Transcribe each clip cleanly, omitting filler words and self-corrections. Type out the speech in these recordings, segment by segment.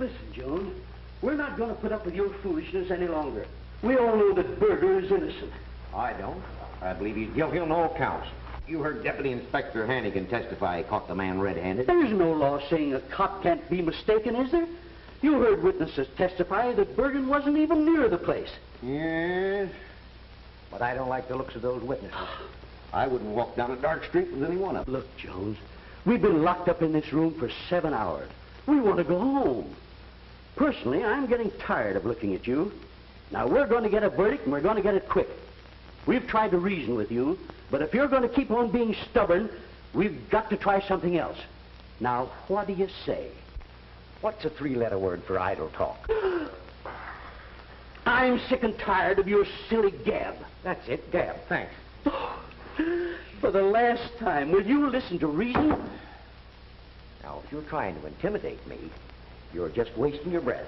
Listen, Jones, we're not going to put up with your foolishness any longer. We all know that Berger is innocent. I don't. I believe he's guilty on all counts. You heard Deputy Inspector Hannigan testify he caught the man red-handed. There's no law saying a cop can't be mistaken, is there? You heard witnesses testify that Bergen wasn't even near the place. Yes, but I don't like the looks of those witnesses. I wouldn't walk down a dark street with any one of them. Look, Jones, we've been locked up in this room for 7 hours. We want to go home. Personally, I'm getting tired of looking at you. Now, we're going to get a verdict, and we're going to get it quick. We've tried to reason with you, but if you're going to keep on being stubborn, we've got to try something else. Now, what do you say? What's a 3-letter word for idle talk? I'm sick and tired of your silly gab. That's it, gab. Thanks. For the last time, will you listen to reason? Now, if you're trying to intimidate me, you're just wasting your breath.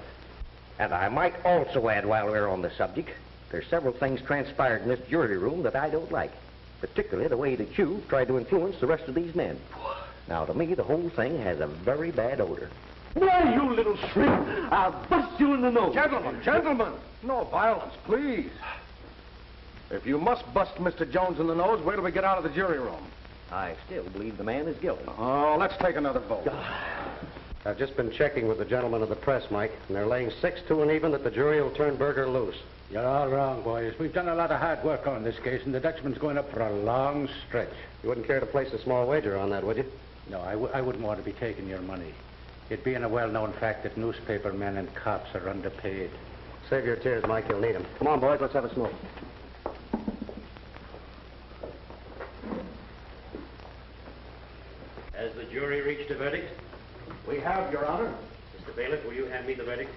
And I might also add, while we're on the subject, there's several things transpired in this jury room that I don't like, particularly the way that you tried to influence the rest of these men. Now, to me, the whole thing has a very bad odor. Why, you little shrimp, I'll bust you in the nose. Gentlemen, no violence, please. If you must bust Mr. Jones in the nose, where do we get out of the jury room? I still believe the man is guilty. Oh, let's take another vote. I've just been checking with the gentlemen of the press, Mike, and they're laying 6-2 and even that the jury will turn Berger loose. You're all wrong, boys. We've done a lot of hard work on this case, and the Dutchman's going up for a long stretch. You wouldn't care to place a small wager on that, would you? No, I wouldn't want to be taking your money. It being a well-known fact that newspaper men and cops are underpaid. Save your tears, Mike. You'll need them. Come on, boys. Let's have a smoke. Has the jury reached a verdict? We have, Your Honor. Mr. Bailiff, will you hand me the verdict?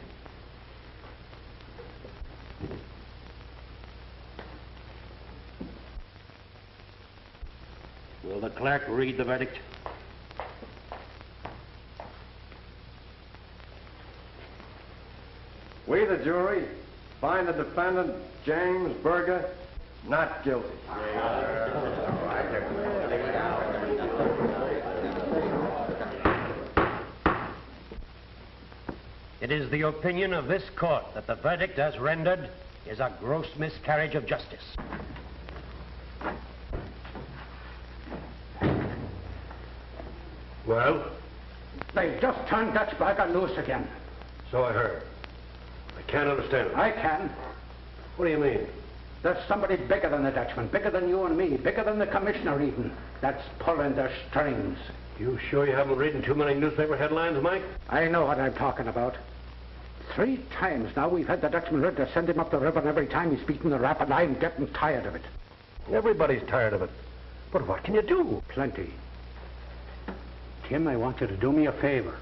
Will the clerk read the verdict? We, the jury, find the defendant, James Berger, not guilty. It is the opinion of this court that the verdict as rendered is a gross miscarriage of justice. Well? They've just turned Dutch Berger loose again. So I heard. I can't understand it. I can. What do you mean? There's somebody bigger than the Dutchman, bigger than you and me, bigger than the commissioner even, that's pulling their strings. You sure you haven't read too many newspaper headlines, Mike? I know what I'm talking about. 3 times now we've had the Dutchman ready to send him up the river, and every time he's beating the rap, and I'm getting tired of it. Everybody's tired of it. But what can you do? Plenty. Tim, I want you to do me a favor.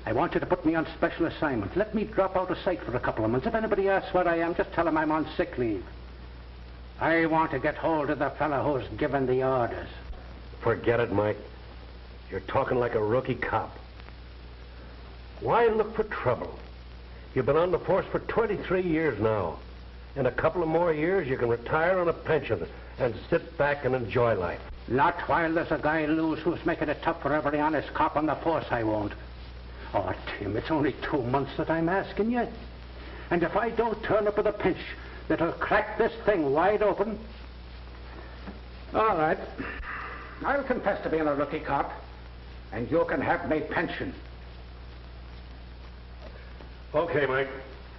I want you to put me on special assignment. Let me drop out of sight for a couple of months. If anybody asks where I am, just tell them I'm on sick leave. I want to get hold of the fellow who's given the orders. Forget it, Mike. You're talking like a rookie cop. Why look for trouble? You've been on the force for 23 years now. In a couple of more years, you can retire on a pension and sit back and enjoy life. Not while there's a guy loose who's making it tough for every honest cop on the force, I won't. Oh, Tim, it's only 2 months that I'm asking you. And if I don't turn up with a pinch that'll crack this thing wide open... All right. I'll confess to being a rookie cop, and you can have my pension. Okay, Mike.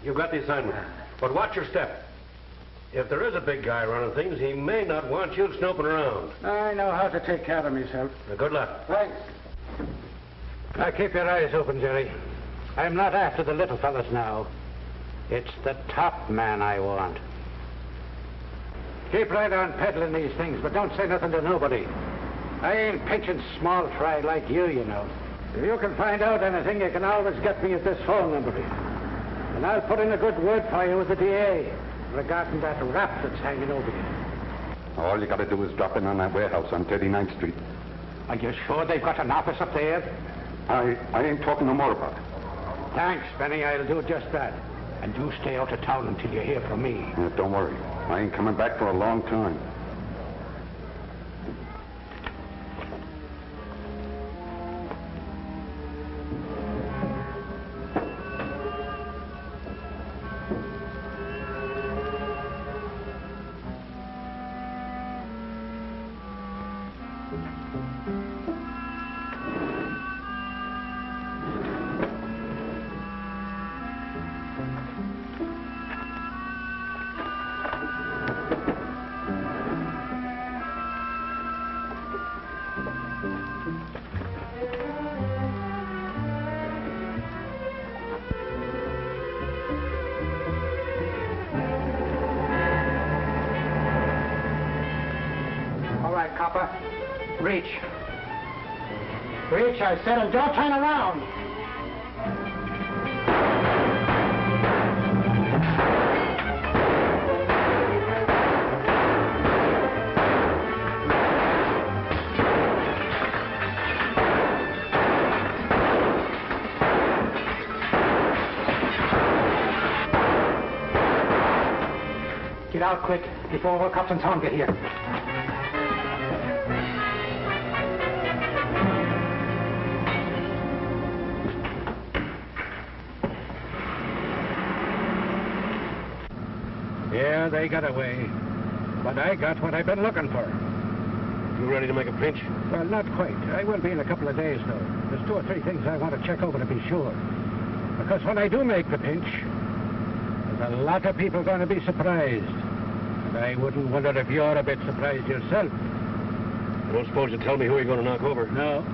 You've got the assignment. But watch your step. If there is a big guy running things, he may not want you snooping around. I know how to take care of myself. Now, good luck. Thanks. Now, keep your eyes open, Jerry. I'm not after the little fellas now. It's the top man I want. Keep right on peddling these things, but don't say nothing to nobody. I ain't pinching small fry like you know. If you can find out anything, you can always get me at this phone number. And I'll put in a good word for you with the DA regarding that rap that's hanging over you. All you got to do is drop in on that warehouse on 39th Street. Are you sure they've got an office up there? I ain't talking no more about it. Thanks, Benny. I'll do just that. And you stay out of town until you hear from me. Yeah, don't worry. I ain't coming back for a long time. Copper. Reach. Reach, I said, and don't turn around. Get out quick before all Compton's hound get here. Yeah, they got away. But I got what I've been looking for. You ready to make a pinch? Well, not quite. I will be in a couple of days, though. There's 2 or 3 things I want to check over to be sure. Because when I do make the pinch, there's a lot of people going to be surprised. And I wouldn't wonder if you're a bit surprised yourself. I don't suppose you'll tell me who you're going to knock over? No,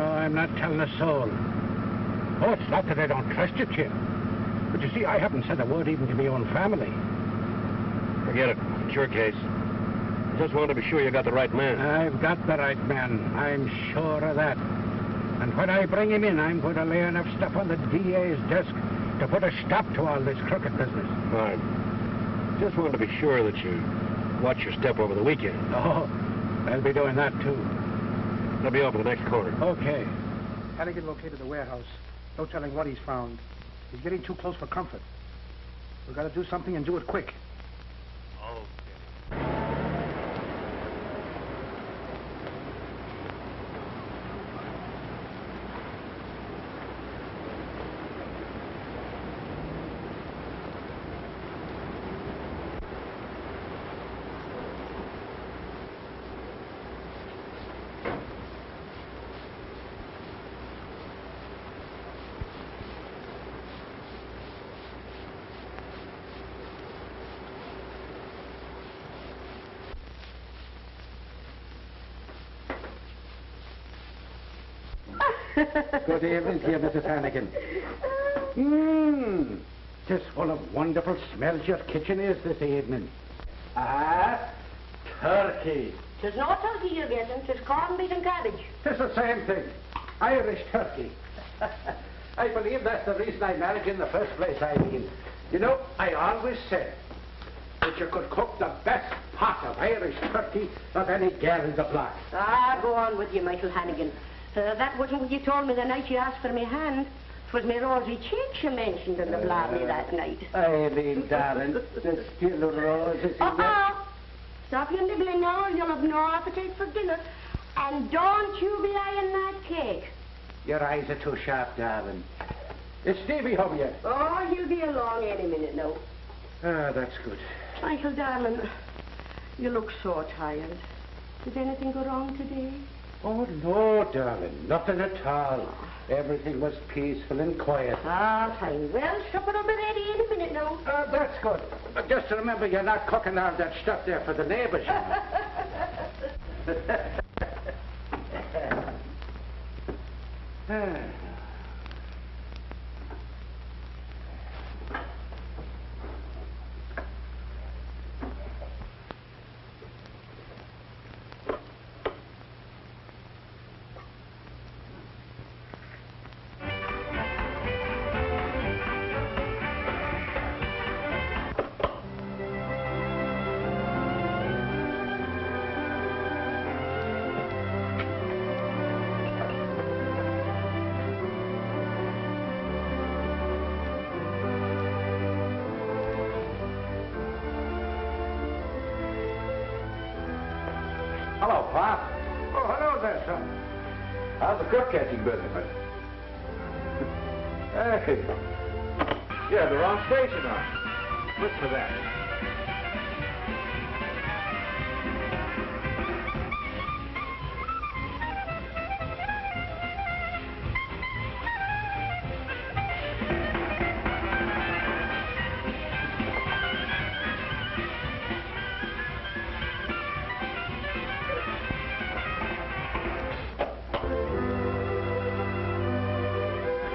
I'm not telling a soul. Oh, it's not that I don't trust you, Jim. But you see, I haven't said a word even to my own family. Forget it. It's your case. I just wanted to be sure you got the right man. I've got the right man. I'm sure of that. And when I bring him in, I'm going to lay enough stuff on the DA's desk to put a stop to all this crooked business. Fine. Just wanted to be sure that you watch your step over the weekend. Oh, I'll be doing that, too. I'll be over the next corner. Okay. Hannigan located the warehouse. No telling what he's found. He's getting too close for comfort. We've got to do something and do it quick. Good evening to you, Mrs. Hannigan. Just full of wonderful smells your kitchen is this evening. Turkey. 'Tis no turkey you're getting, 'tis corned beef and cabbage. 'Tis the same thing. Irish turkey. I believe that's the reason I married you in the first place, Eileen. You know, I always said that you could cook the best pot of Irish turkey of any girl in the block. Go on with you, Michael Hannigan. That wasn't what you told me the night you asked for me hand. 'Twas me rosy cheeks you mentioned in the blarney that night. Eileen, darling, there's still roses in there. Stop your nibbling now or you'll have no appetite for dinner. And don't you be eyeing that cake. Your eyes are too sharp, darling. Is Stevie home yet? Oh, he'll be along any minute now. That's good. Michael, darling, you look so tired. Did anything go wrong today? Oh, no, darling. Nothing at all. Everything was peaceful and quiet. Fine. Well, supper will be ready in a minute now. That's good. But just remember, you're not cooking all that stuff there for the neighbors. Hello, Pop. Oh, hello there, son. How's the cook catching business? Hey. Yeah, the wrong station on. Look for that.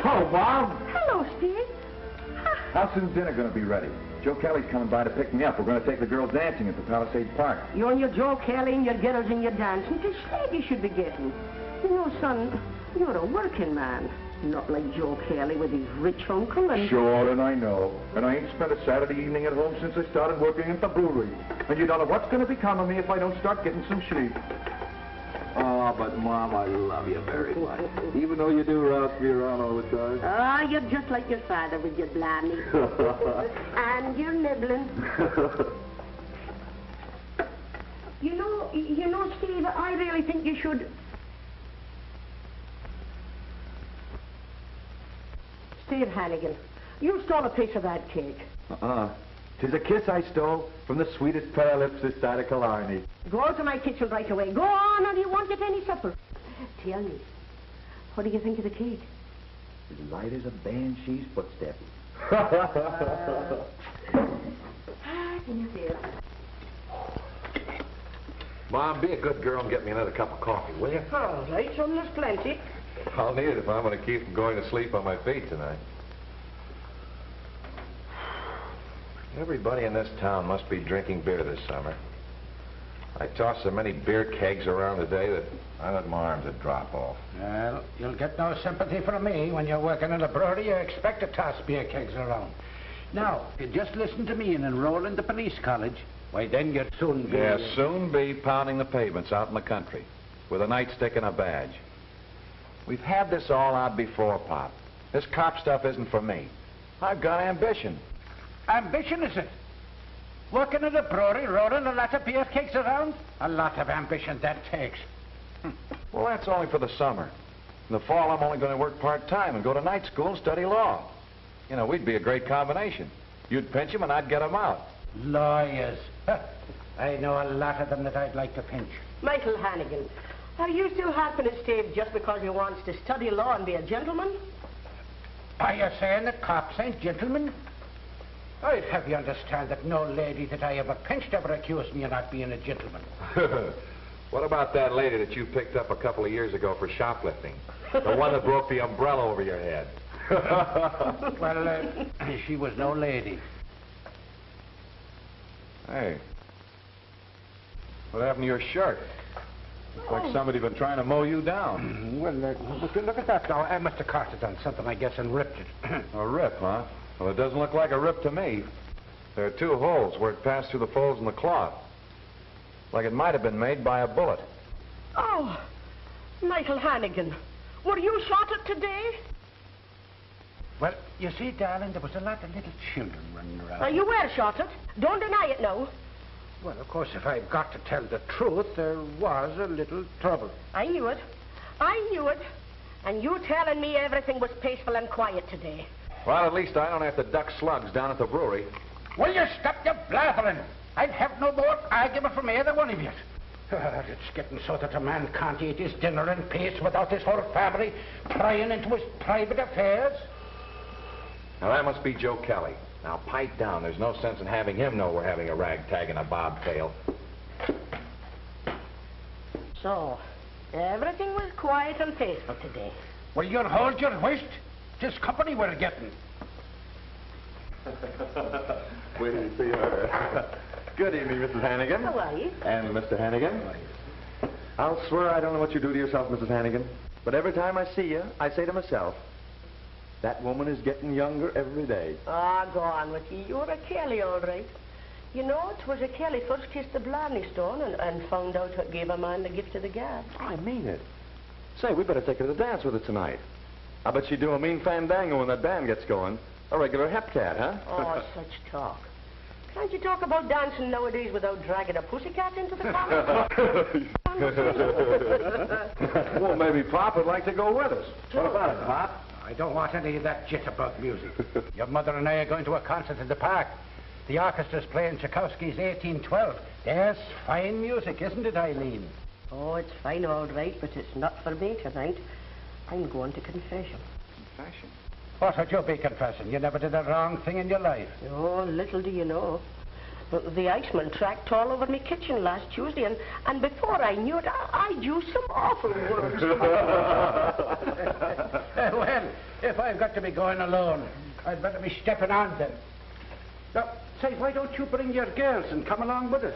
Oh, Bob. Hello, Steve. How soon's dinner going to be ready? Joe Kelly's coming by to pick me up. We're going to take the girls dancing at the Palisades Park. You and your Joe Kelly and your girls and your dancing. It's slave you should be getting. You know, son, you're a working man. Not like Joe Kelly with his rich uncle and... Sure, and I know. And I ain't spent a Saturday evening at home since I started working at the brewery. And you don't know what's going to become of me if I don't start getting some sleep. Oh, but, Mom, I love you very much. Even though you do rouse me around all the time. Ah, you're just like your father with your blarney. And you're nibbling. You know, Steve, I really think you should... Steve Hannigan, you stole a piece of that cake. 'Tis a kiss I stole from the sweetest pair of lips this side of Killarney. Go out to my kitchen right away. Go on, or you won't get any supper. Tell me, what do you think of the cake? As light as a banshee's footstep. Mom, be a good girl and get me another cup of coffee, will you? All right, son, there's plenty. I'll need it if I'm going to keep from going to sleep on my feet tonight. Everybody in this town must be drinking beer this summer. I tossed so many beer kegs around today that I let my arms would drop off. Well, you'll get no sympathy from me. When you're working in a brewery, you expect to toss beer kegs around. Now, if you just listen to me and enroll in the police college, why, then you'd soon be... Yeah, soon be pounding the pavements out in the country with a nightstick and a badge. We've had this all out before, Pop. This cop stuff isn't for me. I've got ambition. Ambition, is it? Working at a brewery, rolling a lot of beer kegs around? A lot of ambition that takes. Well, that's only for the summer. In the fall, I'm only going to work part-time and go to night school and study law. You know, we'd be a great combination. You'd pinch them and I'd get them out. Lawyers. I know a lot of them that I'd like to pinch. Michael Hannigan, are you still harping at Steve just because he wants to study law and be a gentleman? Are you saying that cops ain't gentlemen? I'd have you understand that no lady that I ever pinched ever accused me of not being a gentleman. What about that lady that you picked up a couple of years ago for shoplifting? The one that broke the umbrella over your head. Well, she was no lady. Hey, what happened to your shirt? Looks like somebody's been trying to mow you down. Well, look at that now. I must have caught it on something, I guess, and ripped it. A rip, huh? Well, it doesn't look like a rip to me. There are 2 holes where it passed through the folds in the cloth. Like it might have been made by a bullet. Oh, Michael Hannigan, were you shot at today? Well, you see, darling, there was a lot of little children running around. You were shot at. Don't deny it now. Well, of course, if I've got to tell the truth, there was a little trouble. I knew it. I knew it. And you telling me everything was peaceful and quiet today. Well, at least I don't have to duck slugs down at the brewery. Will you stop your blathering? I'd have no more argument from either one of you. It's getting so that a man can't eat his dinner in peace without his whole family prying into his private affairs. Now, that must be Joe Kelly. Now, pipe down. There's no sense in having him know we're having a ragtag and a bobtail. So, everything was quiet and peaceful today. Well, you'll hold your whist. This company we're getting. Wait till you see her. Good evening, Mrs. Hannigan. How are you? And Mr. Hannigan. I'll swear I don't know what you do to yourself, Mrs. Hannigan. But every time I see you, I say to myself, that woman is getting younger every day. Ah, go on with you. You're a Kelly, all right. You know, it was a Kelly first kissed the Blarney Stone and found out what gave a man the gift of the gab. I mean it. Say, we better take her to the dance with her tonight. I bet she'd do a mean fandango when that band gets going. A regular hepcat, huh? Oh, such talk. Can't you talk about dancing nowadays without dragging a pussycat into the conversation? Well, maybe Pop would like to go with us. What about it, Pop? I don't want any of that jitterbug music. Your mother and I are going to a concert in the park. The orchestra's playing Tchaikovsky's 1812. There's fine music, isn't it, Eileen? Oh, it's fine, all right, but it's not for me tonight. I'm going to confession. Confession? What would you be confessing? You never did a wrong thing in your life. Oh, little do you know. Well, the iceman tracked all over me kitchen last Tuesday, and before I knew it, I'd used some awful words. Well, if I've got to be going alone, I'd better be stepping on then. Now, say, why don't you bring your girls and come along with us?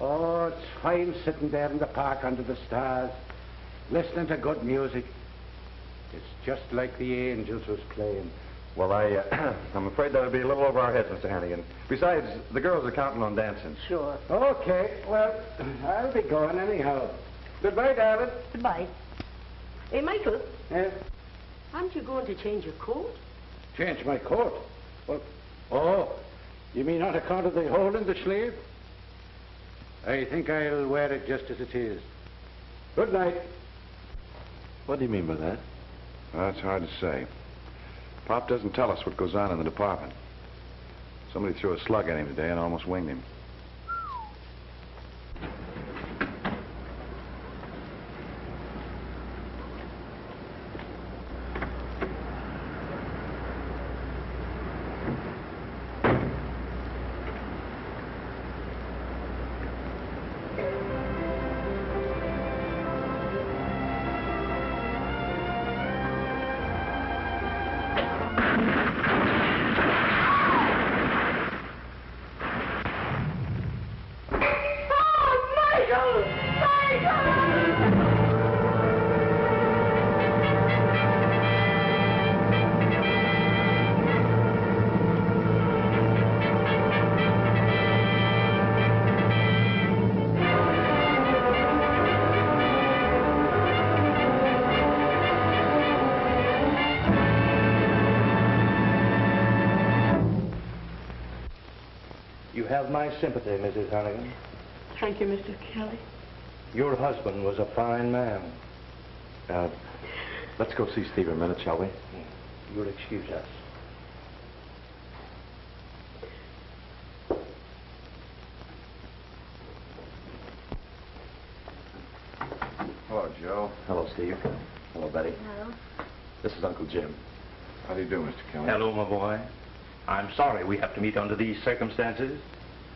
Oh, it's fine sitting there in the park under the stars, listening to good music. It's just like the angels was playing. Well, I'm afraid that'll be a little over our heads, Mr. Hannigan. Besides, the girls are counting on dancing. Sure. Okay, well, I'll be going anyhow. Goodbye, darling. Goodbye. Hey, Michael, Yes? aren't you going to change your coat? Change my coat? Well, oh, you mean on account of the hole in the sleeve? I think I'll wear it just as it is. Good night. What do you mean by that? That's hard to say. Pop doesn't tell us what goes on in the department. Somebody threw a slug at him today and almost winged him. You have my sympathy, Mrs. Hannigan. Thank you, Mr. Kelly. Your husband was a fine man. Let's go see Steve a minute, shall we? You'll excuse us. Hello, Joe. Hello, Steve. Hello, Betty. Hello. This is Uncle Jim. How do you do, Mr. Kelly? Hello, my boy. I'm sorry we have to meet under these circumstances.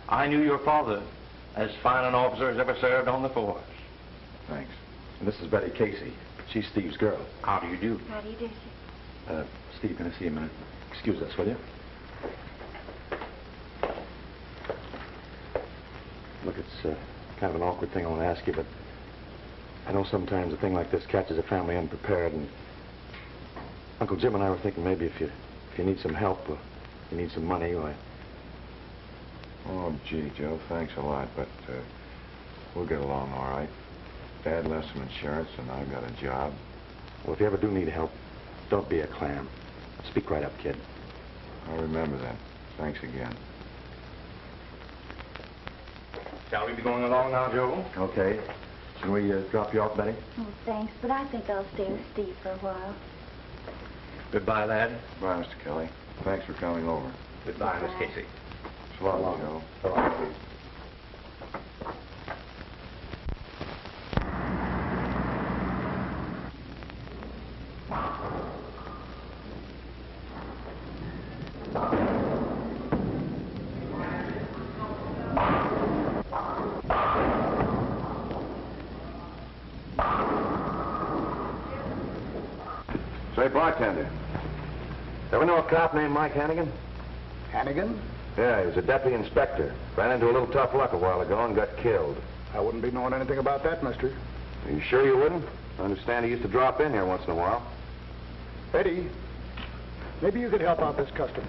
I knew your father as fine an officer as ever served on the force. Thanks. And this is Betty Casey. She's Steve's girl. How do you do? How do you do, sir? Steve, can I see you a minute? Excuse us, will you? Look, it's kind of an awkward thing I want to ask you, but I know sometimes a thing like this catches a family unprepared, and Uncle Jim and I were thinking maybe if you need some help, or you need some money, why... Oh, gee, Joe, thanks a lot, but we'll get along all right. Dad left some insurance, and I've got a job. Well, if you ever do need help, don't be a clam. Speak right up, kid. I'll remember that. Thanks again. Shall we be going along now, Joe? Okay. Should we drop you off, Betty? Oh, thanks, but I think I'll stay with Steve for a while. Goodbye, lad. Bye, Mr. Kelly. Thanks for coming over. Goodbye, Miss Casey. So long, Joe. So long, please. Say, bartender. Ever know a cop named Mike Hannigan? Hannigan? Yeah, he was a deputy inspector. Ran into a little tough luck a while ago and got killed. I wouldn't be knowing anything about that, mister. Are you sure you wouldn't? I understand he used to drop in here once in a while. Eddie, maybe you could help out this customer.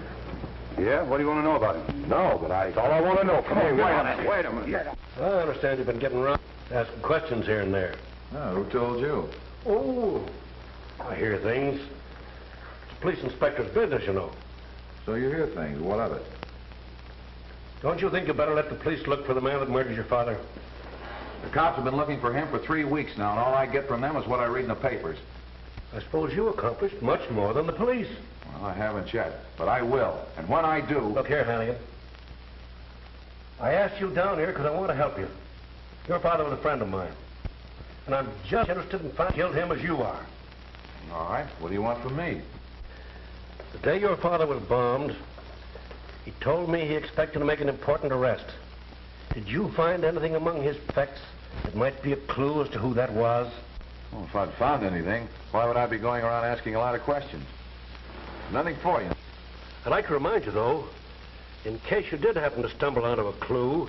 Yeah? What do you want to know about him? No, but That's all I want to know. Come on, wait a minute. I understand you've been getting around, asking questions here and there. Oh, who told you? Oh, I hear things. It's a police inspector's business, you know. So you hear things. What of it? Don't you think you better let the police look for the man that murdered your father? The cops have been looking for him for 3 weeks now, and all I get from them is what I read in the papers. I suppose you accomplished much more than the police. Well, I haven't yet, but I will. And when I do... Look here, Hannigan. I asked you down here because I want to help you. Your father was a friend of mine. And I'm just interested in finding killed him as you are. All right. What do you want from me? The day your father was bombed, he told me he expected to make an important arrest. Did you find anything among his effects that might be a clue as to who that was? Well, if I'd found anything, why would I be going around asking a lot of questions? Nothing for you. I'd like to remind you, though, in case you did happen to stumble onto a clue,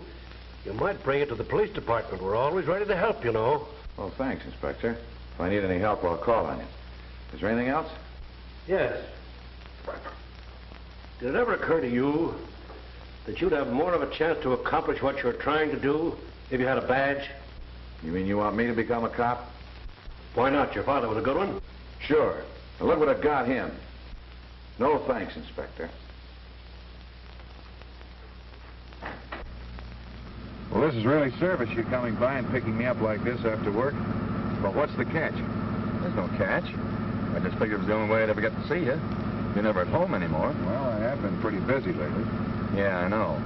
you might bring it to the police department. We're always ready to help, you know. Well, thanks, Inspector. If I need any help, I'll call on you. Is there anything else? Yes. Did it ever occur to you that you'd have more of a chance to accomplish what you're trying to do if you had a badge? You mean you want me to become a cop? Why not? Your father was a good one. Sure. Now look what I've got him. No thanks, Inspector. Well, this is really service, you coming by and picking me up like this after work. But what's the catch? There's no catch. I just figured it was the only way I'd ever get to see you. You're never at home anymore. Well, I have been pretty busy lately. Yeah, I know.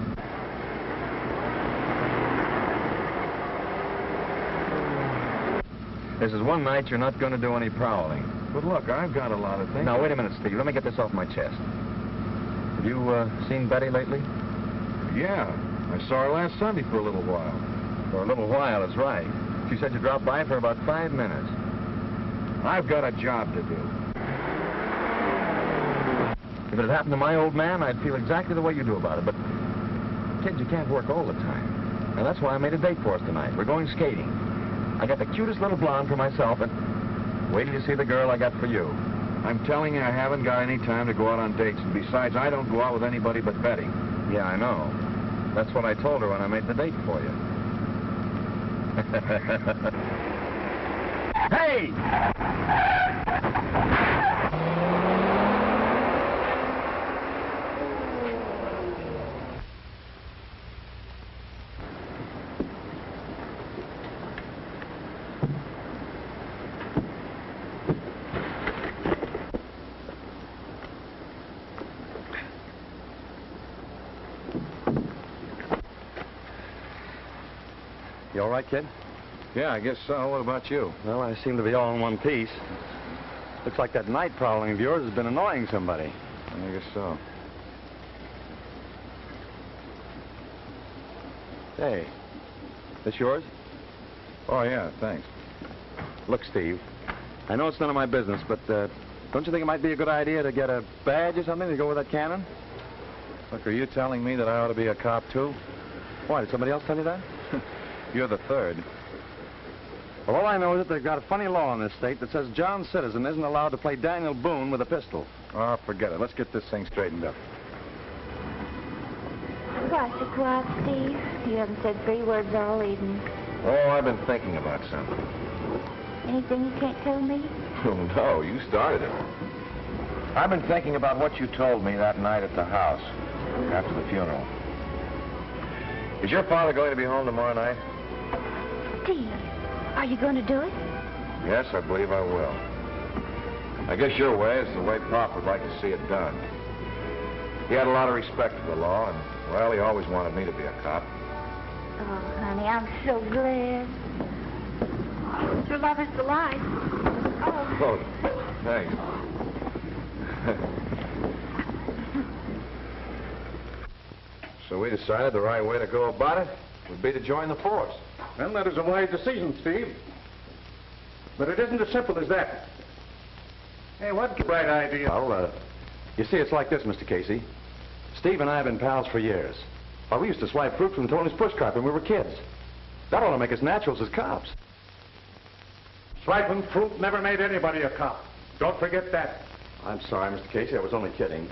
This is one night you're not going to do any prowling. But look, I've got a lot of things. Now, wait a minute, Steve. Let me get this off my chest. Have you seen Betty lately? Yeah. I saw her last Sunday for a little while. For a little while, is right. She said you dropped by for about 5 minutes. I've got a job to do. If it had happened to my old man, I'd feel exactly the way you do about it. But, kid, you can't work all the time. Now, that's why I made a date for us tonight. We're going skating. I got the cutest little blonde for myself, and wait till you see the girl I got for you. I'm telling you, I haven't got any time to go out on dates. And besides, I don't go out with anybody but Betty. Yeah, I know. That's what I told her when I made the date for you. Hey! You all right, kid? Yeah, I guess so. What about you? Well, I seem to be all in one piece. Looks like that night prowling of yours has been annoying somebody. I guess so. Hey, this yours? Oh, yeah, thanks. Look, Steve, I know it's none of my business, but don't you think it might be a good idea to get a badge or something to go with that cannon? Look, are you telling me that I ought to be a cop, too? Why, did somebody else tell you that? You're the third. Well, all I know is that they've got a funny law in this state that says John Citizen isn't allowed to play Daniel Boone with a pistol. Oh, forget it. Let's get this thing straightened up. Why so quiet, Steve? You haven't said 3 words all evening. Oh, I've been thinking about something. Anything you can't tell me? Oh, no, you started it. I've been thinking about what you told me that night at the house, after the funeral. Is your father going to be home tomorrow night? Steve, are you going to do it? Yes, I believe I will. I guess your way is the way Pop would like to see it done. He had a lot of respect for the law, and, well, he always wanted me to be a cop. Oh, honey, I'm so glad. Your love is delight. Oh. Oh, thanks. So we decided the right way to go about it would be to join the force. Well, that is a wise decision, Steve. But it isn't as simple as that. Hey, what's the right idea? Well, you see, it's like this, Mr. Casey. Steve and I have been pals for years. Why, we used to swipe fruit from Tony's pushcart when we were kids. That ought to make us naturals as cops. Swiping fruit never made anybody a cop. Don't forget that. I'm sorry, Mr. Casey. I was only kidding.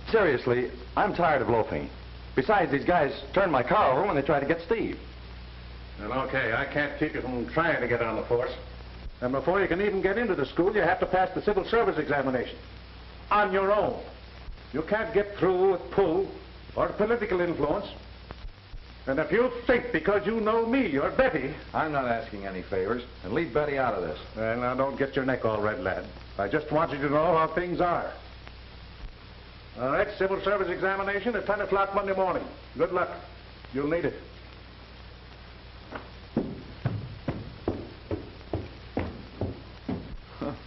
Seriously, I'm tired of loafing. Besides, these guys turned my car over when they tried to get Steve. Well, okay, I can't keep you from trying to get on the force. And before you can even get into the school, you have to pass the civil service examination. On your own. You can't get through with pull or political influence. And if you think because you know me, you're Betty... I'm not asking any favors, and leave Betty out of this. Well, now, don't get your neck all red, lad. I just want you to know how things are. All right, civil service examination at 10 o'clock Monday morning. Good luck. You'll need it.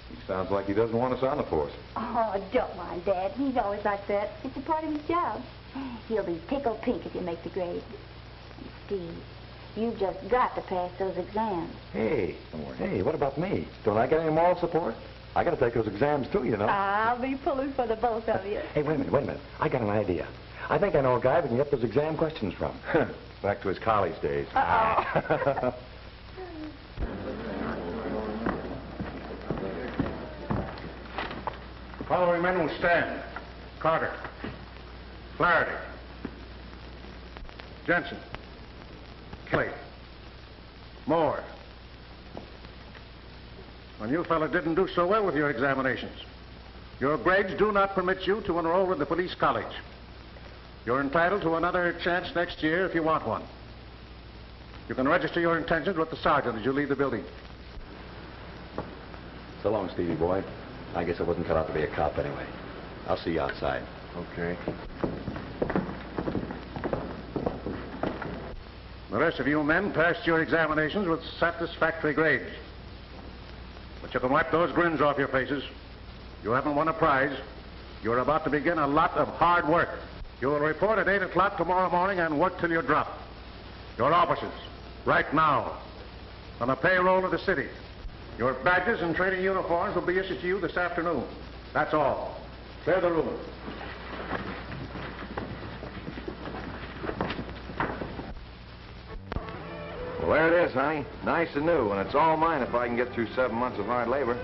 He sounds like he doesn't want us on the force. Oh, don't mind Dad. He's always like that. It's a part of his job. He'll be tickled pink if you make the grade. Steve. You've just got to pass those exams. Hey, what about me? Don't I get any moral support? I got to take those exams too, you know. I'll be pulling for the both of you. Hey, wait a minute. I got an idea. I think I know a guy we can get those exam questions from. Back to his college days. Uh-oh. Following men will stand. Carter. Flaherty. Jensen. Kelly. Moore. Well, you fellas didn't do so well with your examinations. Your grades do not permit you to enroll in the police college. You're entitled to another chance next year if you want one. You can register your intentions with the sergeant as you leave the building. So long, Stevie boy. I guess I wasn't cut out to be a cop anyway. I'll see you outside. Okay. The rest of you men passed your examinations with satisfactory grades. But you can wipe those grins off your faces. You haven't won a prize. You're about to begin a lot of hard work. You will report at 8 o'clock tomorrow morning and work till you drop. Your officers, right now, on the payroll of the city. Your badges and training uniforms will be issued to you this afternoon. That's all. Clear the room. Well, there it is, honey. Nice and new, and it's all mine if I can get through 7 months of hard labor.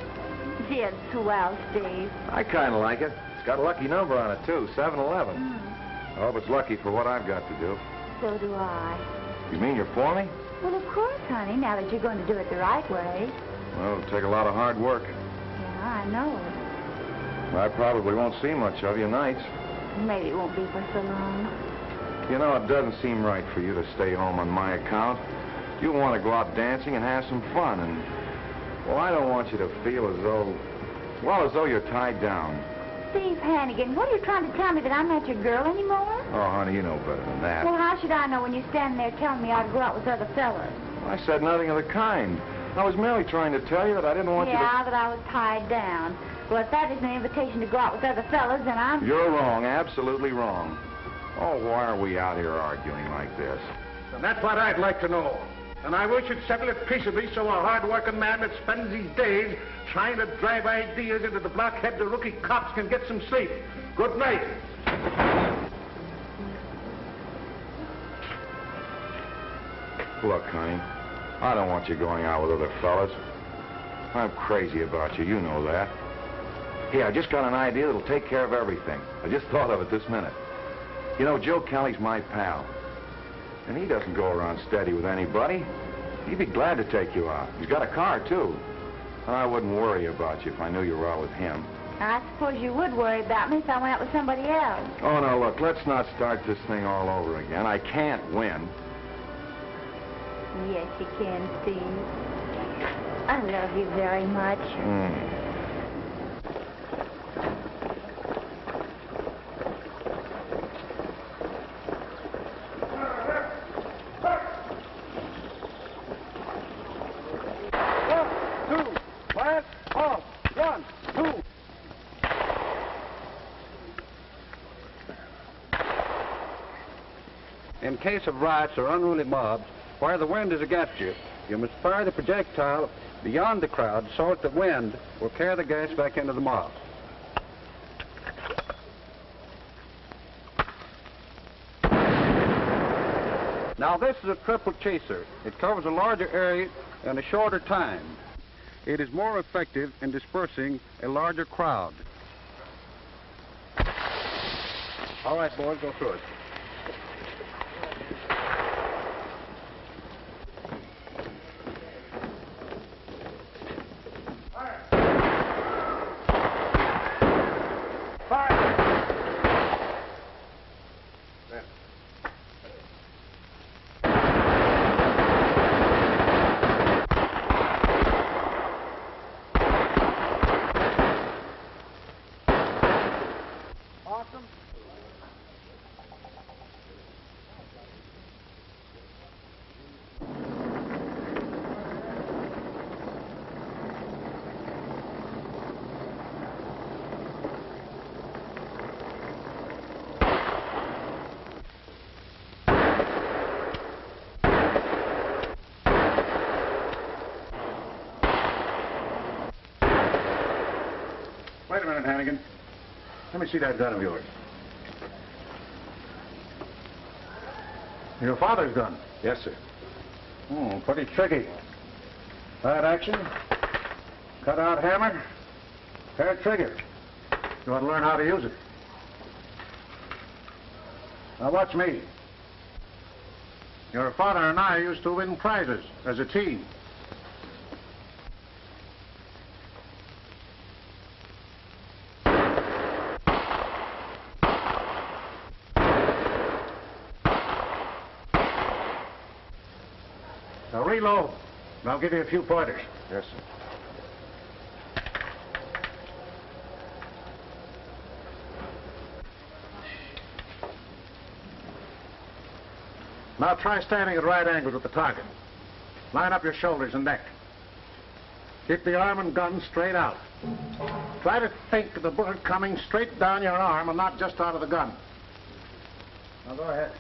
Gee, it's swell, Steve. I kind of like it. It's got a lucky number on it, too, 711. I hope it's lucky for what I've got to do. So do I. You mean you're for me? Well, of course, honey, now that you're going to do it the right way. Well, it'll take a lot of hard work. Yeah, I know. I probably won't see much of you nights. Maybe it won't be for so long. You know, it doesn't seem right for you to stay home on my account. You want to go out dancing and have some fun, and, well, I don't want you to feel as though you're tied down. Steve Hannigan, what are you trying to tell me, that I'm not your girl anymore? Oh, honey, you know better than that. Well, how should I know when you're standing there telling me I ought to go out with other fellas? I said nothing of the kind. I was merely trying to tell you that I didn't want you to... Yeah, that I was tied down. Well, if that isn't an invitation to go out with other fellas, then I'm... You're wrong, absolutely wrong. Oh, why are we out here arguing like this? And that's what I'd like to know. And I wish you'd settle it peaceably so a hard-working man that spends his days trying to drive ideas into the blockhead the rookie cops can get some sleep. Good night. Look, honey, I don't want you going out with other fellas. I'm crazy about you, you know that. Hey, I just got an idea that'll take care of everything. I just thought of it this minute. You know, Joe Kelly's my pal. And he doesn't go around steady with anybody. He'd be glad to take you out. He's got a car, too. And I wouldn't worry about you if I knew you were out with him. I suppose you would worry about me if I went out with somebody else. Oh, now, look, let's not start this thing all over again. I can't win. Yes, you can, Steve. I love you very much. In case of riots or unruly mobs, where the wind is against you, you must fire the projectile beyond the crowd so that the wind will carry the gas back into the mob. Now, this is a triple chaser. It covers a larger area in a shorter time. It is more effective in dispersing a larger crowd. All right, boys, go through it. Wait a minute, Hannigan. Let me see that gun of yours. Your father's gun? Yes, sir. Oh, pretty tricky. That action, cut-out hammer, hair trigger. You ought to learn how to use it. Now watch me. Your father and I used to win prizes as a team. Now reload, and I'll give you a few pointers. Yes, sir. Now try standing at right angles with the target. Line up your shoulders and neck. Keep the arm and gun straight out. Try to think of the bullet coming straight down your arm and not just out of the gun. Now go ahead.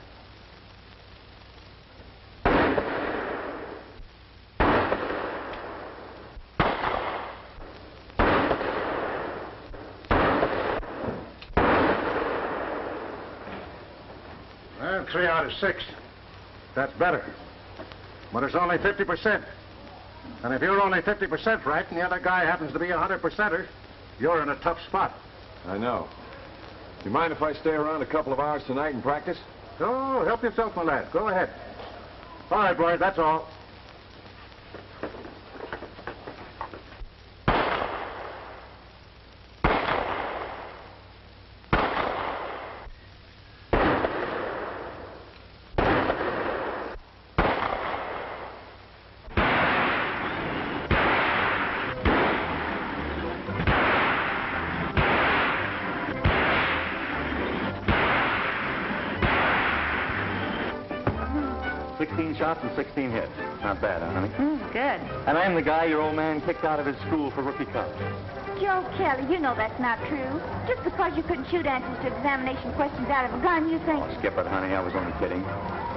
Well, 3 out of 6. That's better. But it's only 50%. And if you're only 50% right and the other guy happens to be a 100%er, you're in a tough spot. I know. You mind if I stay around a couple of hours tonight and practice? Oh, help yourself, my lad. Go ahead. All right, boys, that's all. Shots and 16 hits. Not bad, huh, honey? Good. And I'm the guy your old man kicked out of his school for rookie cops. Joe Kelly, you know that's not true. Just because you couldn't shoot answers to examination questions out of a gun, you think... Oh, skip it, honey. I was only kidding.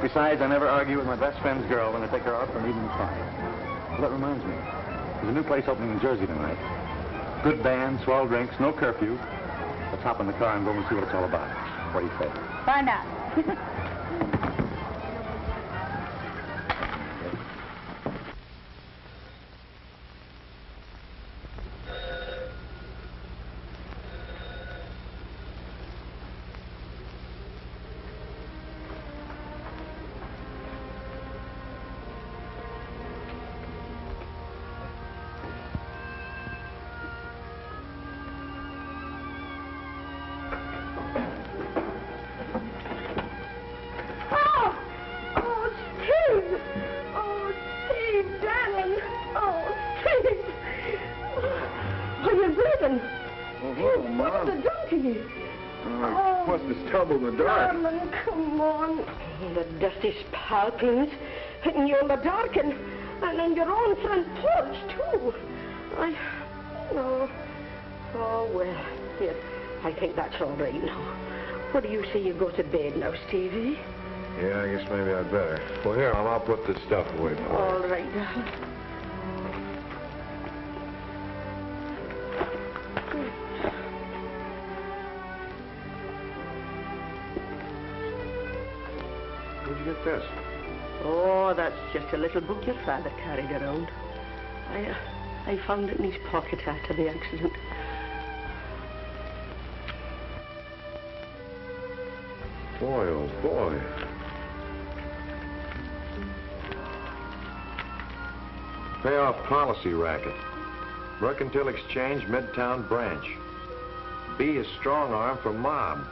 Besides, I never argue with my best friend's girl when I take her out for an evening fun. Well, that reminds me. There's a new place opening in Jersey tonight. Good band, swell drinks, no curfew. Let's hop in the car and go and see what it's all about. What do you say? Why not? Darling, come on. The dust is palpable, and you're in the dark, and on your own front porch, too. No. Oh, well, here, I think that's all right now. What do you say you go to bed now, Stevie? Yeah, I guess maybe I'd better. Well, here, I'll put this stuff away for you. All right, darling. Where'd you get this? Oh, that's just a little book your father carried around. I found it in his pocket after the accident. Boy, oh boy. Payoff policy racket. Mercantile Exchange, Midtown Branch. B is strong arm for mob.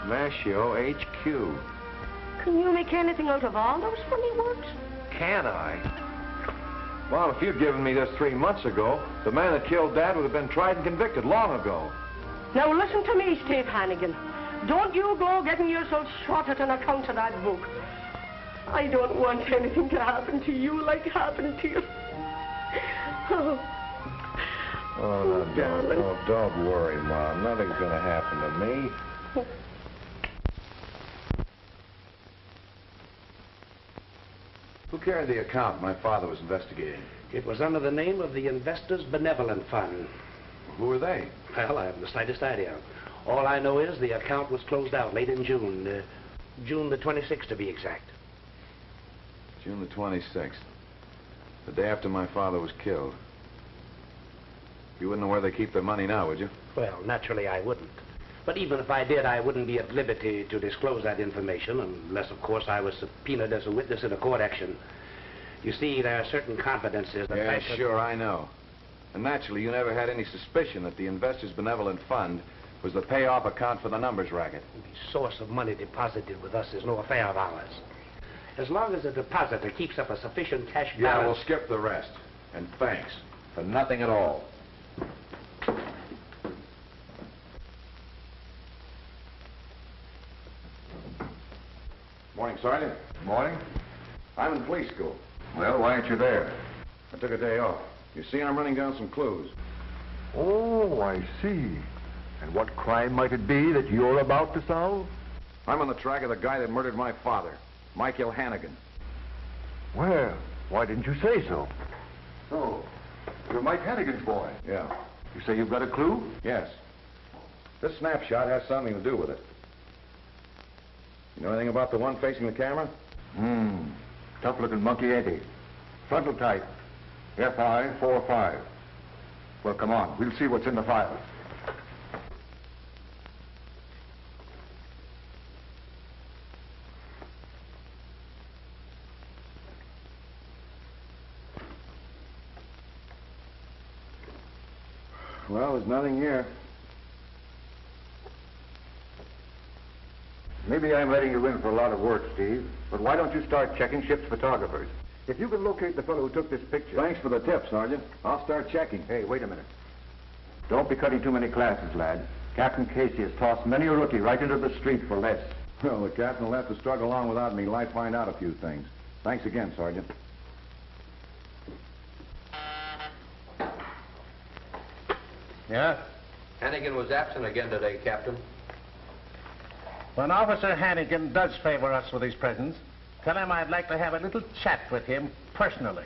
Mashio HQ. Can you make anything out of all those funny words? Can I? Well, if you'd given me this 3 months ago, the man that killed Dad would have been tried and convicted long ago. Now listen to me, Steve Hannigan. Don't you go getting yourself shot at on account of that book. I don't want anything to happen to you like happened to you. Oh, no, don't worry, Mom. Nothing's going to happen to me. Who carried the account my father was investigating? It was under the name of the Investors Benevolent Fund. Who are they? Well, I haven't the slightest idea. All I know is the account was closed out late in June. June the 26th, to be exact. June the 26th. The day after my father was killed. You wouldn't know where they keep their money now, would you? Well, naturally I wouldn't. But even if I did, I wouldn't be at liberty to disclose that information, unless, of course, I was subpoenaed as a witness in a court action. You see, there are certain confidences that... Yeah, sure, I know. And naturally, you never had any suspicion that the Investors Benevolent Fund was the payoff account for the numbers racket. The source of money deposited with us is no affair of ours. As long as the depositor keeps up a sufficient cash balance... Yeah, we'll skip the rest. And thanks for nothing at all. Morning, Sergeant. Morning. I'm in police school. Well, why aren't you there? I took a day off. You see, I'm running down some clues. Oh, I see. And what crime might it be that you're about to solve? I'm on the track of the guy that murdered my father, Michael Hannigan. Well, why didn't you say so? So, you're Mike Hannigan's boy? Yeah. You say you've got a clue? Yes. This snapshot has something to do with it. You know anything about the one facing the camera? Tough-looking monkey, ain't he? Frontal type. FI-45. Well, come on. We'll see what's in the file. Well, there's nothing here. Maybe I'm letting you in for a lot of work, Steve, but why don't you start checking ship's photographers? If you can locate the fellow who took this picture... Thanks for the tip, Sergeant. I'll start checking. Hey, wait a minute. Don't be cutting too many classes, lad. Captain Casey has tossed many a rookie right into the street for less. Well, the captain will have to struggle along without me till I find out a few things. Thanks again, Sergeant. Yeah? Hannigan was absent again today, Captain. When Officer Hannigan does favor us with his presence, tell him I'd like to have a little chat with him personally.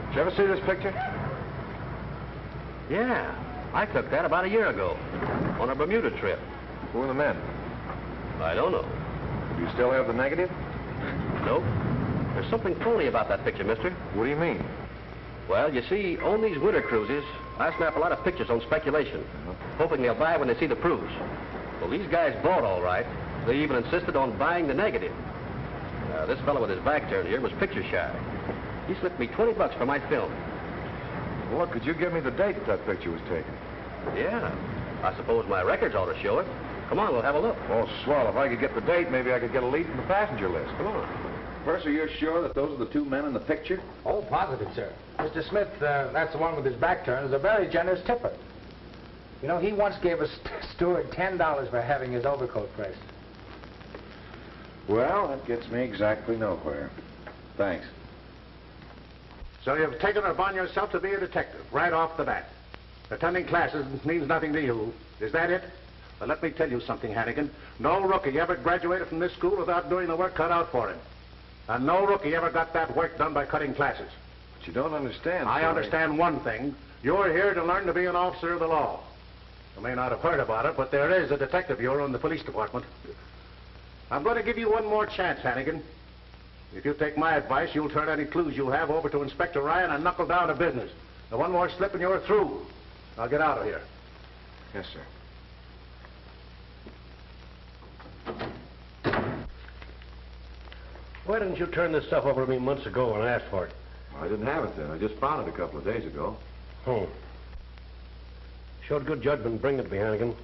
Did you ever see this picture? Yeah, I took that about a year ago on a Bermuda trip. Who are the men? I don't know. Do you still have the negative? Nope. There's something phony about that picture, mister. What do you mean? Well, you see, on these winter cruises, I snap a lot of pictures on speculation, hoping they'll buy when they see the proofs. Well, these guys bought all right. They even insisted on buying the negative. This fellow with his back turned here was picture shy. He slipped me $20 for my film. Well, could you give me the date that picture was taken? Yeah. I suppose my records ought to show it. Come on, we'll have a look. Oh, swell. If I could get the date, maybe I could get a lead from the passenger list. Come on. Purser, you're sure that those are the two men in the picture? Oh, positive, sir. Mr. Smith, that's the one with his back turned, is a very generous tipper. You know, he once gave a steward $10 for having his overcoat pressed. Well, that gets me exactly nowhere. Thanks. So you've taken it upon yourself to be a detective, right off the bat. Attending classes means nothing to you. Is that it? Well, let me tell you something, Hannigan. No rookie ever graduated from this school without doing the work cut out for him. And no rookie ever got that work done by cutting classes. But you don't understand, I understand one thing. You're here to learn to be an officer of the law. You may not have heard about it, but there is a detective bureau in the police department. I'm going to give you one more chance, Hannigan. If you take my advice, you'll turn any clues you have over to Inspector Ryan and knuckle down to business. Now, one more slip and you're through. I'll get out of here. Yes, sir. Why didn't you turn this stuff over to me months ago when I asked for it? Well, I didn't have it then. I just found it a couple of days ago. Showed good judgment bringing it to me, Hannigan.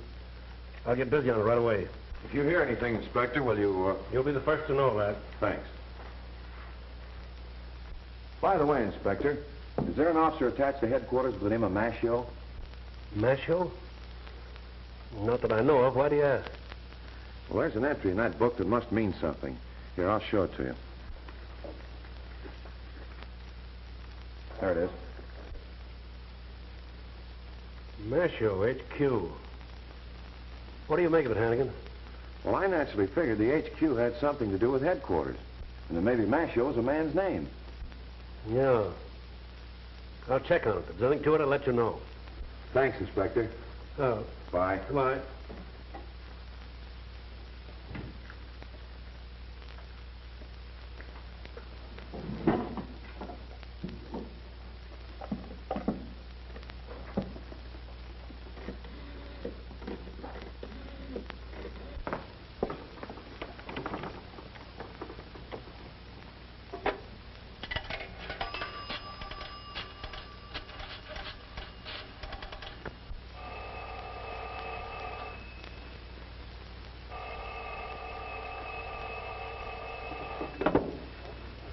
I'll get busy on it right away. If you hear anything, Inspector, will you... You'll be the first to know that. Thanks. By the way, Inspector, is there an officer attached to headquarters with the name of Mashio? Mashio? Not that I know of. Why do you ask? Well, there's an entry in that book that must mean something. Here, I'll show it to you. There it is. Mashio, HQ. What do you make of it, Hannigan? Well, I naturally figured the HQ had something to do with headquarters. And that maybe Mashio's a man's name. Yeah. I'll check on it. If there's anything to it, I'll let you know. Thanks, Inspector. Oh. Bye. Bye.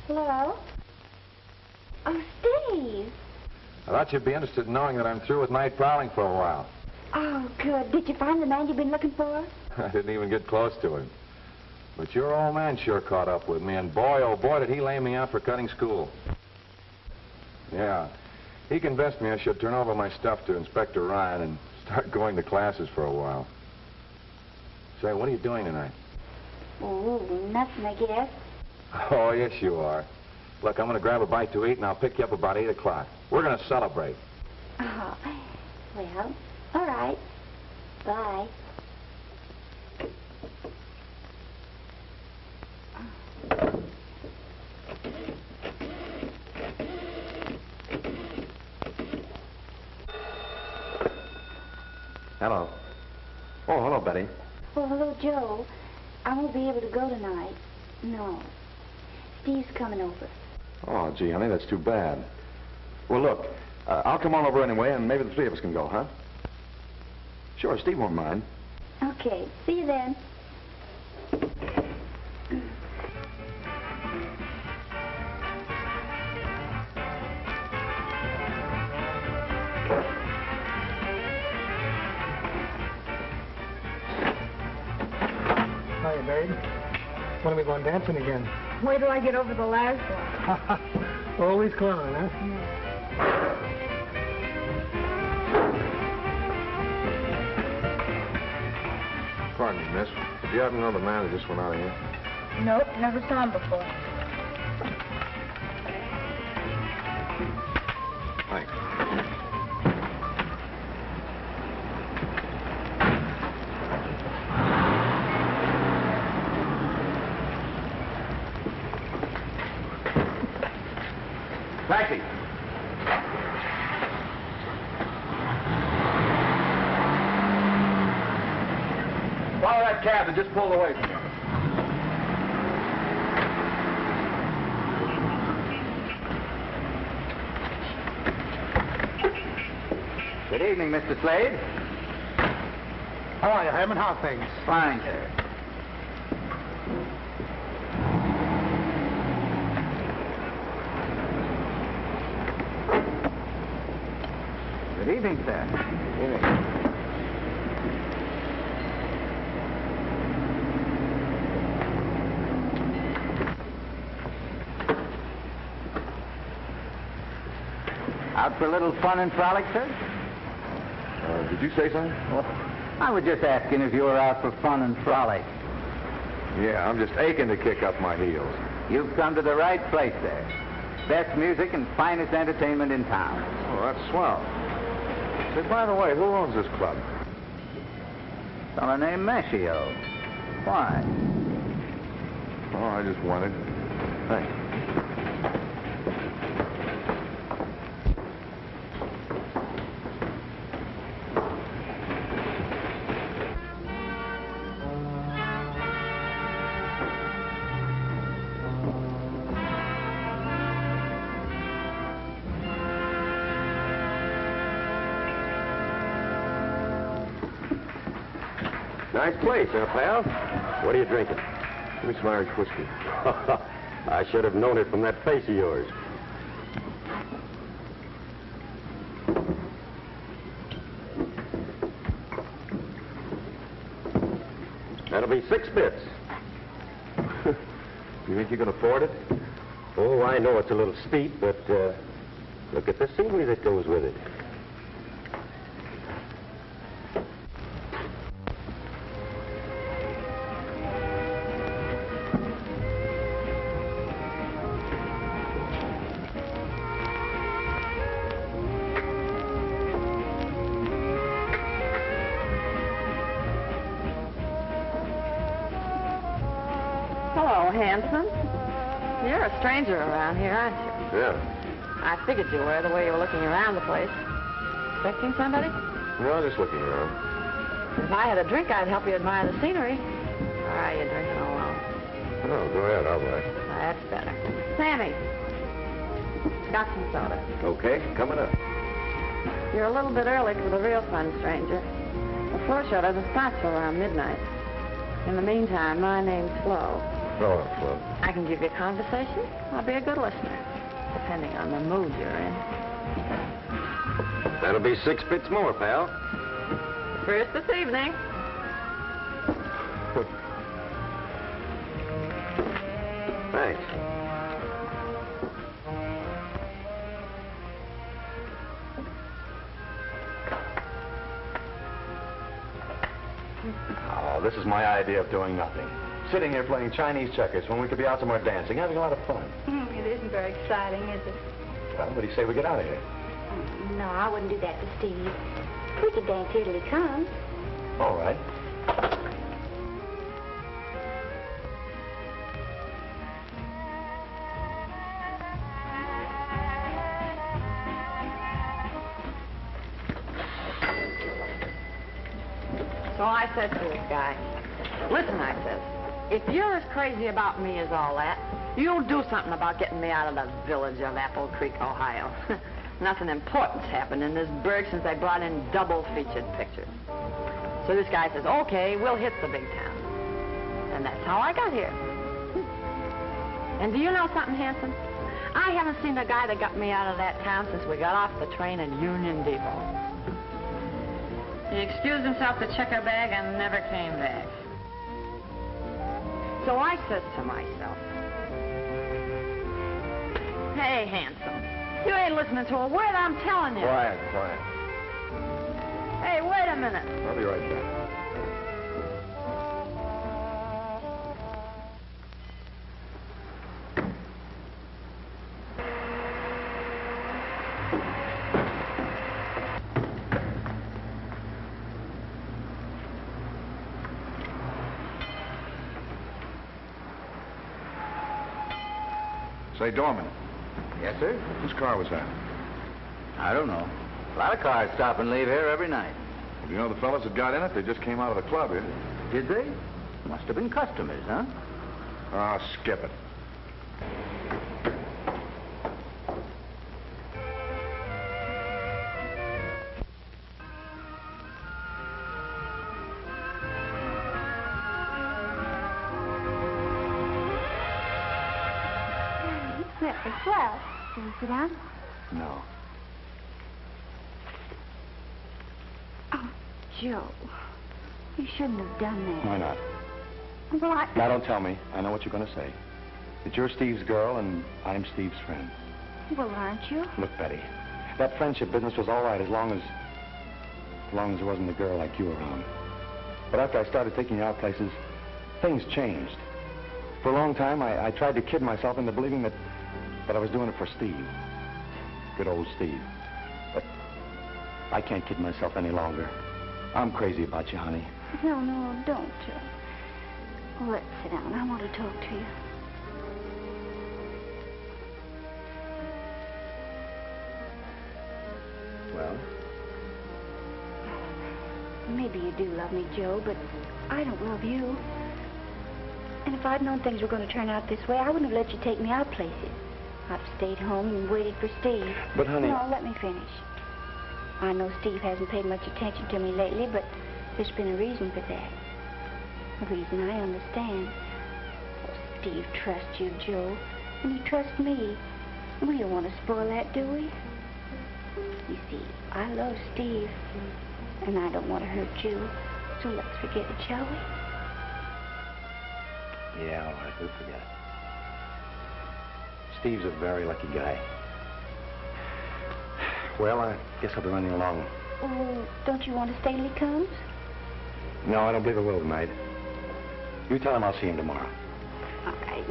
Hello? Oh, Steve. I thought you'd be interested in knowing that I'm through with night prowling for a while. Oh, good. Did you find the man you've been looking for? I didn't even get close to him. But your old man sure caught up with me, and boy, oh boy, did he lay me out for cutting school. Yeah. He convinced me I should turn over my stuff to Inspector Ryan and start going to classes for a while. Say, what are you doing tonight? Oh, nothing, I guess. Oh, yes, you are. Look, I'm going to grab a bite to eat, and I'll pick you up about 8 o'clock. We're going to celebrate. Oh, well, all right. Bye. Hello. Oh, hello, Betty. Oh, hello, Joe. I won't be able to go tonight. No. Steve's coming over. Oh, gee, honey, that's too bad. Well, look, I'll come on over anyway, and maybe the three of us can go, huh? Sure, Steve won't mind. Okay. See you then. Hiya, babe. When are we going dancing again? Wait till I get over the last one. Always clowning, huh? Pardon me, miss. Do you happen to know the man who just went out of here? Nope, never saw him before. Thanks. Taxi! Follow that cab that just pulled away from you. Good evening, Mr. Slade. How are you, Herman? How are things? Fine, sir. Good evening, sir. Good evening. Out for a little fun and frolic, sir? Did you say something? Oh, I was just asking if you were out for fun and frolic. Yeah, I'm just aching to kick up my heels. You've come to the right place, sir. Best music and finest entertainment in town. Oh, that's swell. Say, by the way, who owns this club? A fellow named Mashio. Why? Oh, I just wanted. Thanks. Nice place, huh, pal? What are you drinking? Give me some Irish whiskey. I should have known it from that face of yours. That'll be 6 bits. You think you can afford it? Oh, I know it's a little steep, but Look at the scenery that goes with it. Hello, handsome. You're a stranger around here, aren't you? Yeah. I figured you were the way you were looking around the place. Expecting somebody? No, just looking around. If I had a drink, I'd help you admire the scenery. Or are you drinking alone? No, go ahead. I'll buy. That's better. Sammy, got some soda. Okay, coming up. You're a little bit early for the real fun, stranger. The floor show doesn't start till around midnight. In the meantime, my name's Flo. Flo, Flo. I can give you conversation. I'll be a good listener, depending on the mood you're in. That'll be 6 bits more, pal. First this evening. Thanks. Oh, this is my idea of doing nothing. Sitting here playing Chinese checkers when we could be out somewhere dancing, having a lot of fun. It isn't very exciting, is it? Well, what do you say we get out of here? No, I wouldn't do that to Steve. We could dance here till he comes. All right. So I said to this guy, listen, I said, if you're as crazy about me as all that, you'll do something about getting me out of the village of Apple Creek, Ohio. Nothing important's happened in this burg since I brought in double-featured pictures. So this guy says, okay, we'll hit the big town. And that's how I got here. And do you know something, handsome? I haven't seen the guy that got me out of that town since we got off the train at Union Depot. He excused himself to check a bag and never came back. So I says to myself, hey, handsome, you ain't listening to a word I'm telling you. Quiet, quiet. Hey, wait a minute. I'll be right back. Say, Dorman. Yes, sir? Whose car was that? I don't know. A lot of cars stop and leave here every night. Well, do you know the fellas that got in it? They just came out of the club here. Did they? Must have been customers, huh? Ah, skip it. Well, can you sit down? No. Oh, Joe. You shouldn't have done that. Why not? Well, Now, don't tell me. I know what you're going to say. That you're Steve's girl and I'm Steve's friend. Well, aren't you? Look, Betty, that friendship business was all right as long as there wasn't a girl like you around. But after I started taking you out places, things changed. For a long time, I tried to kid myself into believing that I was doing it for Steve. Good old Steve. But I can't kid myself any longer. I'm crazy about you, honey. No, don't, Joe. Well, let's sit down. I want to talk to you. Well? Maybe you do love me, Joe, but I don't love you. And if I'd known things were going to turn out this way, I wouldn't have let you take me out places. I'd have stayed home and waited for Steve. But, honey... No, let me finish. I know Steve hasn't paid much attention to me lately, but there's been a reason for that. A reason I understand. Oh, Steve trusts you, Joe, and he trusts me. We don't want to spoil that, do we? You see, I love Steve, and I don't want to hurt you, so let's forget it, shall we? Yeah, all right, we'll forget it. Steve's a very lucky guy. Well, I guess I'll be running along. Oh, don't you want to stay till he comes? No, I don't believe I will tonight. You tell him I'll see him tomorrow. All right.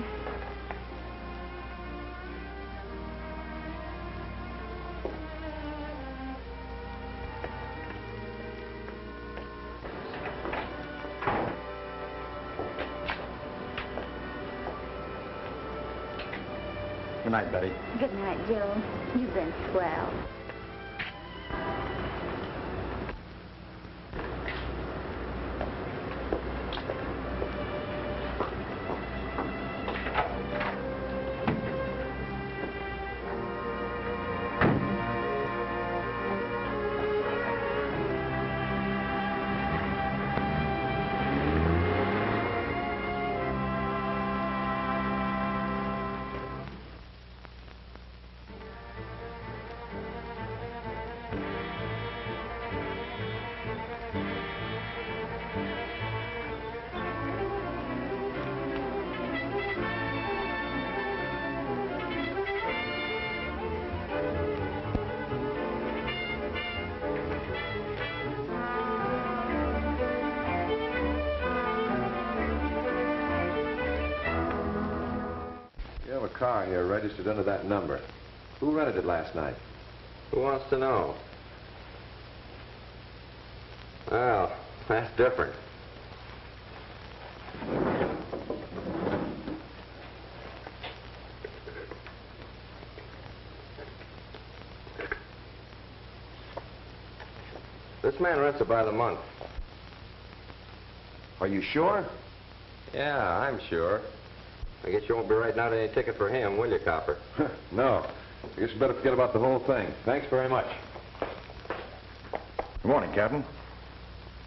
Good night, Betty. Good night, Joe. You've been swell. You have a car here registered under that number. Who rented it last night? Who wants to know? Well, that's different. This man rents it by the month. Are you sure? Yeah, I'm sure. I guess you won't be writing out any ticket for him, will you, copper? No. I guess you better forget about the whole thing. Thanks very much. Good morning, Captain.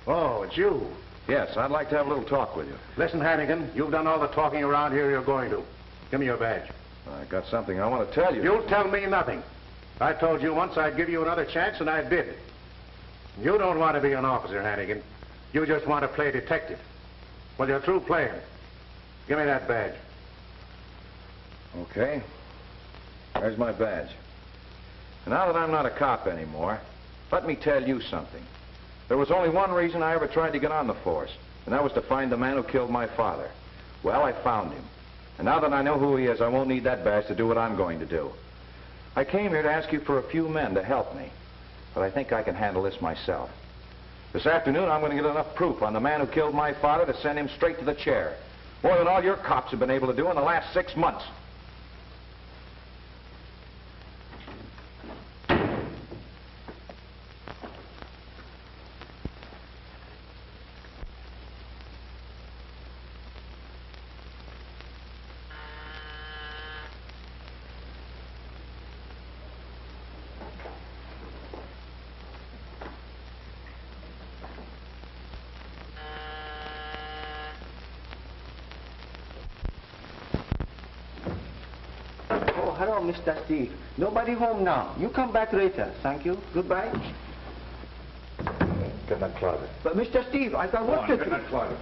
Oh, it's you. Yes, I'd like to have a little talk with you. Listen, Hannigan, you've done all the talking around here you're going to. Give me your badge. I got something I want to tell you. You'll tell me nothing. I told you once I'd give you another chance, and I did. You don't want to be an officer, Hannigan. You just want to play detective. Well, you're through playing. Give me that badge. Okay. There's my badge. And now that I'm not a cop anymore, let me tell you something. There was only one reason I ever tried to get on the force, and that was to find the man who killed my father. Well, I found him. And now that I know who he is, I won't need that badge to do what I'm going to do. I came here to ask you for a few men to help me, but I think I can handle this myself. This afternoon, I'm going to get enough proof on the man who killed my father to send him straight to the chair. More than all your cops have been able to do in the last 6 months. Hello, Mr. Steve. Nobody home now. You come back later. Thank you. Goodbye. Get in that closet. But, Mr. Steve, I got work to do. Get in that closet.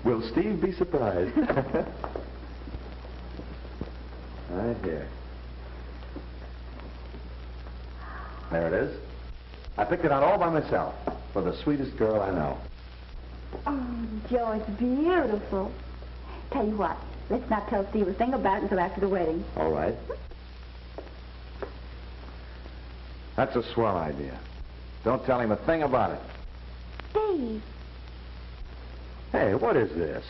Will Steve be surprised? Right here. There it is. I picked it out all by myself for the sweetest girl I know. Oh, Joe, it's beautiful. Tell you what, let's not tell Steve a thing about it until after the wedding. All right. That's a swell idea. Don't tell him a thing about it. Steve. Hey, what is this?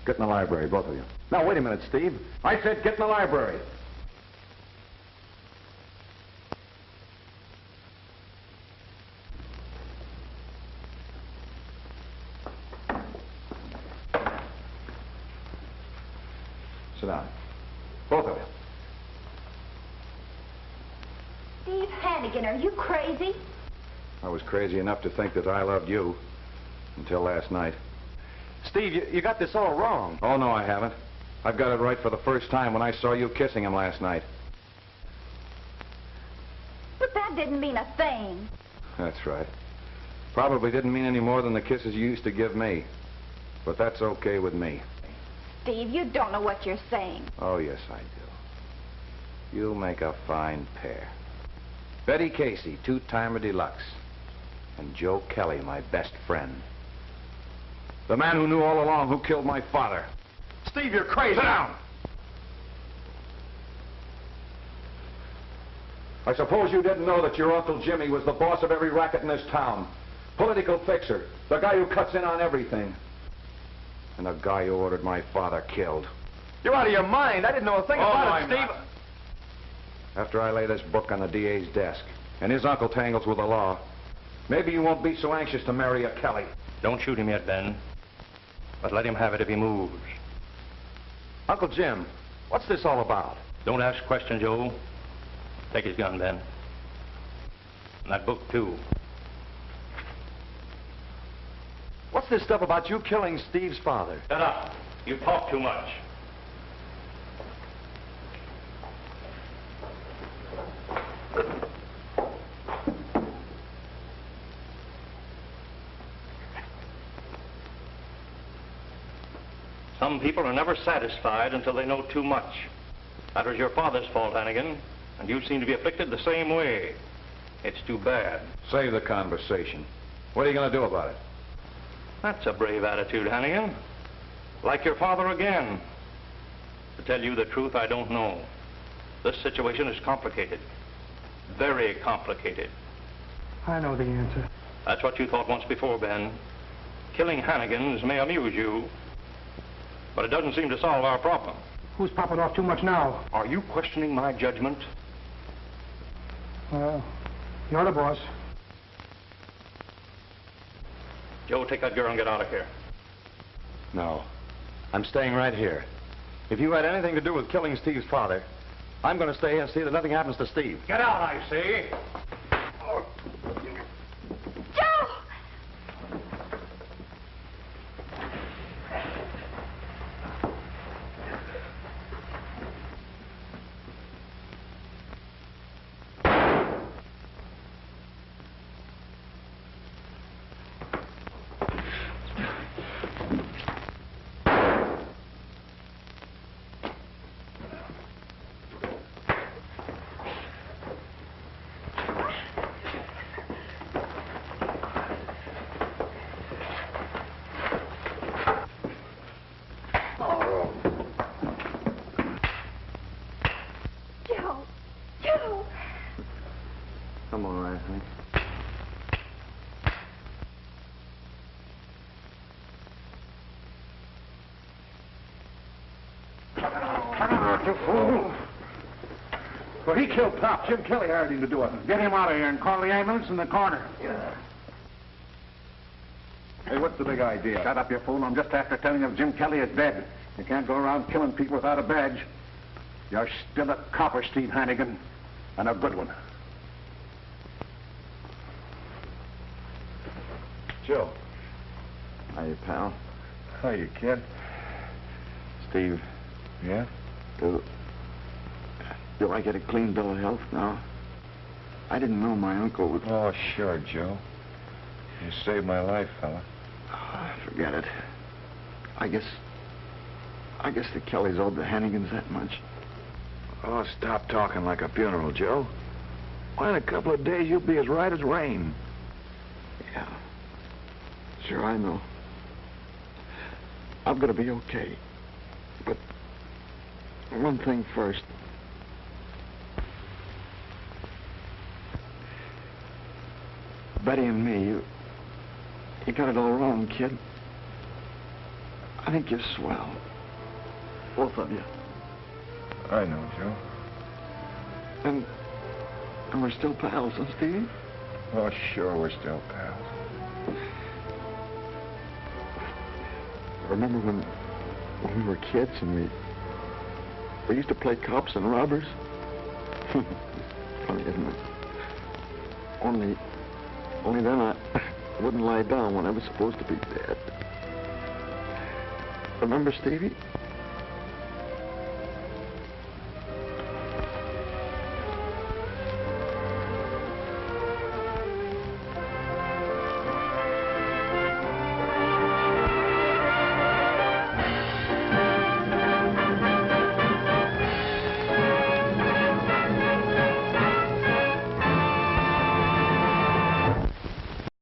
Get in the library, both of you. Now, wait a minute, Steve. I said get in the library. Sit down. Both of you. Steve Hannigan, are you crazy? I was crazy enough to think that I loved you until last night. Steve, you got this all wrong. Oh, no, I haven't. I've got it right for the first time when I saw you kissing him last night. But that didn't mean a thing. That's right. Probably didn't mean any more than the kisses you used to give me. But that's okay with me. Steve, you don't know what you're saying. Oh, yes, I do. You make a fine pair. Betty Casey, two-timer deluxe. And Joe Kelly, my best friend. The man who knew all along who killed my father. Steve, you're crazy. Sit down! I suppose you didn't know that your Uncle Jimmy was the boss of every racket in this town. Political fixer. The guy who cuts in on everything. And the guy who ordered my father killed. You're out of your mind. I didn't know a thing about it, Steve. Not. After I lay this book on the DA's desk, and his uncle tangles with the law, maybe you won't be so anxious to marry a Kelly. Don't shoot him yet, Ben. But let him have it if he moves. Uncle Jim, what's this all about? Don't ask questions, Joe. Take his gun, Ben. And that book, too. What's this stuff about you killing Steve's father? Shut up. You talk too much. Some people are never satisfied until they know too much. That was your father's fault, Hannigan, and you seem to be afflicted the same way. It's too bad. Save the conversation. What are you going to do about it? That's a brave attitude, Hannigan. Like your father again. To tell you the truth, I don't know. This situation is complicated. Very complicated. I know the answer. That's what you thought once before, Ben. Killing Hannigans may amuse you, but it doesn't seem to solve our problem. Who's popping off too much now? Are you questioning my judgment? Well, you're the boss. Joe, take that girl and get out of here. No. I'm staying right here. If you had anything to do with killing Steve's father, I'm going to stay here and see that nothing happens to Steve. Get out, I say. Joe! I'm all right, honey. You fool! Well, he killed Pop. Jim Kelly hired him to do it. Get him out of here and call the ambulance in the corner. Hey, what's the big idea? Shut up, you fool. I'm just after telling you Jim Kelly is dead. You can't go around killing people without a badge. You're still a copper, Steve Hannigan, and a good one. Joe. Hiya, pal. Hiya, kid. Steve. Yeah? Do I get a clean bill of health now? I didn't know my uncle would... Oh, sure, Joe. You saved my life, fella. Forget it. I guess the Kellys owed the Hannigans that much. Oh, stop talking like a funeral, Joe. Why, in a couple of days, you'll be as right as rain. Yeah. Sure, I know. I'm gonna be okay. But one thing first. Betty and me, you got it all wrong, kid. I think you're swell. Both of you. I know, Joe. And we're still pals, huh, Stevie? Oh, sure, we're still pals. Remember when we were kids and we used to play cops and robbers? Funny, isn't it? Only then I wouldn't lie down when I was supposed to be dead. Remember, Stevie?